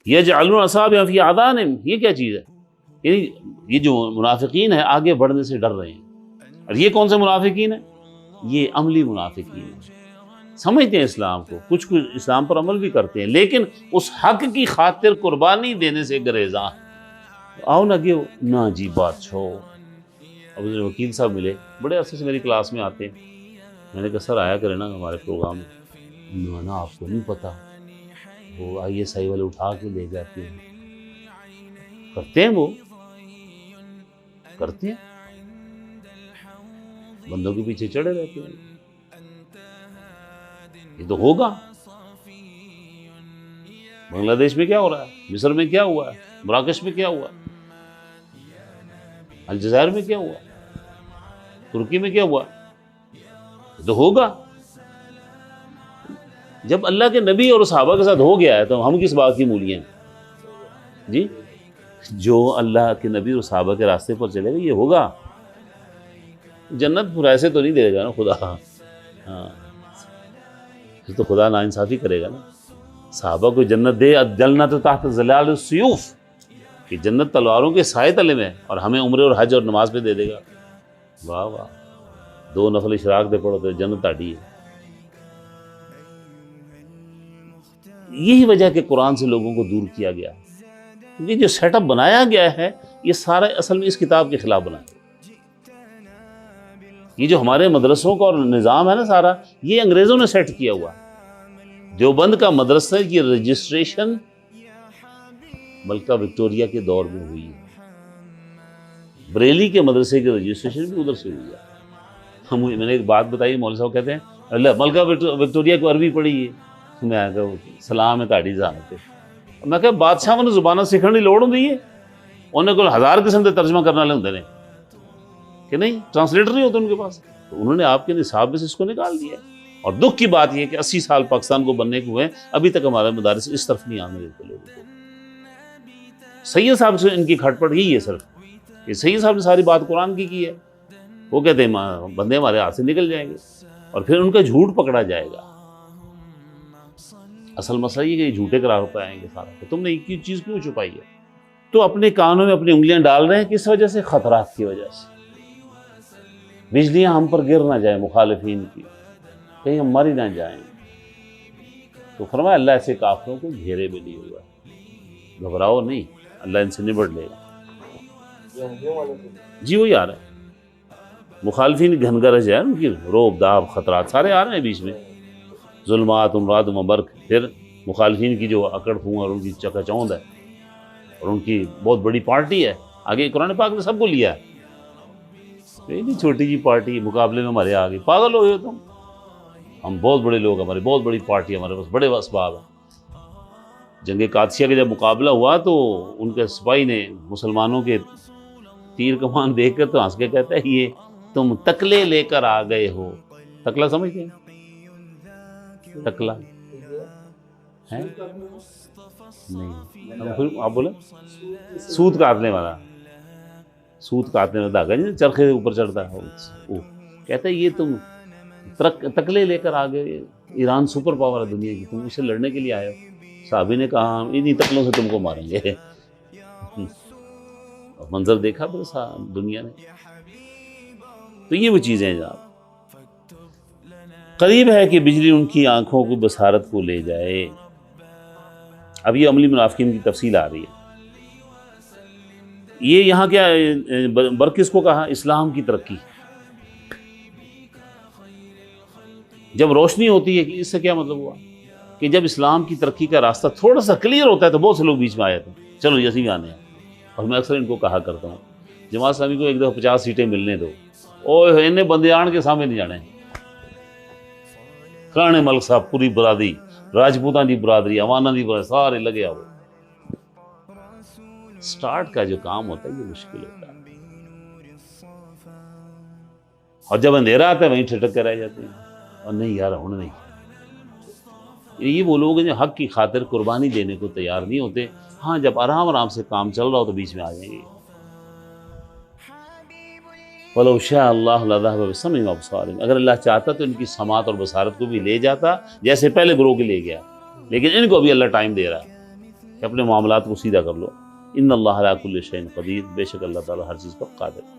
یجعلون اصابعهم فی آذانہم، یہ کیا چیز ہے؟ یعنی یہ جو منافقین ہیں آگے بڑھنے سے ڈر رہے ہیں. اور یہ کون سے منافقین ہیں؟ یہ عملی منافقین ہیں، سمجھتے ہیں اسلام کو، کچھ اسلام پر عمل بھی کرتے ہیں، لیکن اس حق کی خاطر قربانی دینے سے گریزاں ہیں. آؤ نہ کہ نہ جی بات چھو. اب وکیل صاحب ملے، بڑے عرصے سے میری کلاس میں آتے ہیں. میں نے کہا سر آیا کرے نا ہمارے پروگرام میں. نا آپ کو نہیں پتا، وہ آئی ایس آئی والے اٹھا کے لے جاتے ہیں. کرتے ہیں، وہ کرتے ہیں، بندوں کے پیچھے چڑھے رہتے ہیں. یہ تو ہوگا. بنگلہ دیش میں کیا ہو رہا ہے، مصر میں کیا ہوا ہے، مراکش میں کیا ہوا ہے، الجزائر میں کیا ہوا، ترکی میں کیا ہوا، یہ تو ہوگا. جب اللہ کے نبی اور صحابہ کے ساتھ ہو گیا ہے تو ہم کس بات کی مولیاں ہیں جی؟ جو اللہ کے نبی اور صحابہ کے راستے پر چلے گا یہ ہوگا. جنت پھر ایسے تو نہیں دے گا نا خدا، ہاں پھر تو خدا ناانصافی کرے گا نا. صحابہ کو جنت دے، الجنت تحت ظلال السیوف، کہ جنت تلواروں کے سائے تلے میں، اور ہمیں عمرے اور حج اور نماز پہ دے دے گا. واہ واہ، 2 نفل اشراق دے پڑھو تو جنت تاڑی ہے. یہی وجہ کہ قرآن سے لوگوں کو دور کیا گیا، کیونکہ جو سیٹ اپ بنایا گیا ہے یہ سارا اصل میں اس کتاب کے خلاف بنا ہے. یہ جو ہمارے مدرسوں کا اور نظام ہے نا سارا، یہ انگریزوں نے سیٹ کیا ہوا. دیوبند کا مدرسہ کی رجسٹریشن ملکہ وکٹوریہ کے دور میں ہوئی ہے. بریلی کے مدرسے کی رجسٹریشن بھی ادھر سے ہوئی ہے. میں نے ایک بات بتائی، مولوی صاحب کہتے ہیں اللہ ملکہ وکٹوریہ کو عربی پڑھی ہے. میں کہا سلام ہے تاڑی زانتے. میں کہا بادشاہ نے زبانہ سیکھنے کی لوڑ ہوندی ہے، انہیں کوئی 1000 قسم کے ترجمہ کرنے والے ہوتے ہیں کہ نہیں، ٹرانسلیٹر نہیں ہوتے ان کے پاس. تو انہوں نے آپ کے نصاب میں سے اس کو نکال دیا. اور دکھ کی بات یہ کہ 80 سال پاکستان کو بننے کو ہوئے، ابھی تک ہمارے مدارس اس طرف نہیں آنے دیتے لوگوں کو. سید صاحب سے ان کی کھٹ پڑ گئی ہے صرف کہ سید صاحب نے ساری بات قرآن کی ہے. وہ کہتے ہیں بندے ہمارے ہاتھ سے نکل جائیں گے اور پھر ان کا جھوٹ پکڑا جائے گا. اصل مسئلہ یہ کہ یہ جھوٹے قرار پائیں گے سارا کہ تم نے ایک چیز کیوں چھپائی ہے. تو اپنے کانوں میں اپنی انگلیاں ڈال رہے ہیں، کس وجہ سے؟ خطرات کی وجہ سے. بجلیاں ہم پر گر نہ جائیں مخالفین کی، کہیں ہم مر ہی نہ جائیں. تو فرمایا اللہ ایسے کافروں کو گھیرے میں لیے ہوا ہے، گھبراؤ نہیں، اللہ ان سے نبٹ لے گا. جی وہی آ رہا ہے، مخالفین کی گھنگرج ہے، ان کی روب داب خطرات سارے آ رہے ہیں بیچ میں. ظلمات امراد مبرق، پھر مخالفین کی جو اکڑ پھون اور ان کی چکا چوند ہے اور ان کی بہت بڑی پارٹی ہے. آگے قرآن پاک نے سب کو لیا ہے. نہیں چھوٹی جی پارٹی مقابلے میں ہمارے آگے، پاگل ہو گئے تم. ہم بہت بڑے لوگ، ہمارے بہت بڑی پارٹی، ہمارے پاس بڑے اسباب ہیں. جنگ قادسیہ کا جب مقابلہ ہوا تو ان کے سپاہی نے مسلمانوں کے تیر کمان دیکھ کر تو ہنس کے کہتا ہے یہ تم تکلے لے کر آ گئے ہو. تکلا سمجھتے ہیں؟ تکلا ہے نہیں، آپ بولیں سود کاٹنے والا، سود کاٹنے والا دھاگا جی چرخے سے اوپر چڑھتا ہے، وہ کہتا ہے یہ تم تکلے لے کر آ گئے. ایران سپر پاور ہے دنیا کی، تم اسے لڑنے کے لیے آئے ہو. صحابی نے کہا انہی تکلوں سے تم کو ماریں گے. منظر دیکھا پھر دنیا نے. تو یہ وہ چیزیں ہیں جناب. قریب ہے کہ بجلی ان کی آنکھوں کو بصارت کو لے جائے. اب یہ عملی منافقین کی تفصیل آ رہی ہے. یہ یہاں کیا برکس کو کہا؟ اسلام کی ترقی. جب روشنی ہوتی ہے کہ اس سے کیا مطلب ہوا کہ جب اسلام کی ترقی کا راستہ تھوڑا سا کلیئر ہوتا ہے تو بہت سے لوگ بیچ میں آئے تھے، چلو یسی آنے ہیں. اور میں اکثر ان کو کہا کرتا ہوں جماعت اسلامی کو ایک دفعہ 50 سیٹیں ملنے دو، اور انہیں بندے آن کے سامنے نہیں جانے. کرانے ملک صاحب پوری برادری، راجپوتاں دی برادری، عواناں دی برادری، سارے لگے آؤ. سٹارٹ کا جو کام ہوتا ہے یہ مشکل ہوتا ہے، اور جب اندھیرا آتا ہے وہیں ٹھٹک کے رہ جاتے ہیں اور نہیں یار ہوں نہیں. یہ وہ لوگ ہیں جو حق کی خاطر قربانی دینے کو تیار نہیں ہوتے. ہاں جب آرام آرام سے کام چل رہا ہو تو بیچ میں آ جائیں گے. وَلَوْ شَاءَ اللَّهُ لَذَهَبَ بِسَمْعِهِمْ وَأَبْصَارِهِمْ، اگر اللہ چاہتا تو ان کی سماعت اور بصارت کو بھی لے جاتا جیسے پہلے گروہ کے لے گیا، لیکن ان کو بھی اللہ ٹائم دے رہا ہے. کہ اپنے معاملات کو سیدھا کر لو۔ ان اللہ علی کل شیء قدیر، بے شک اللہ تعالیٰ ہر چیز پر قادر ہے۔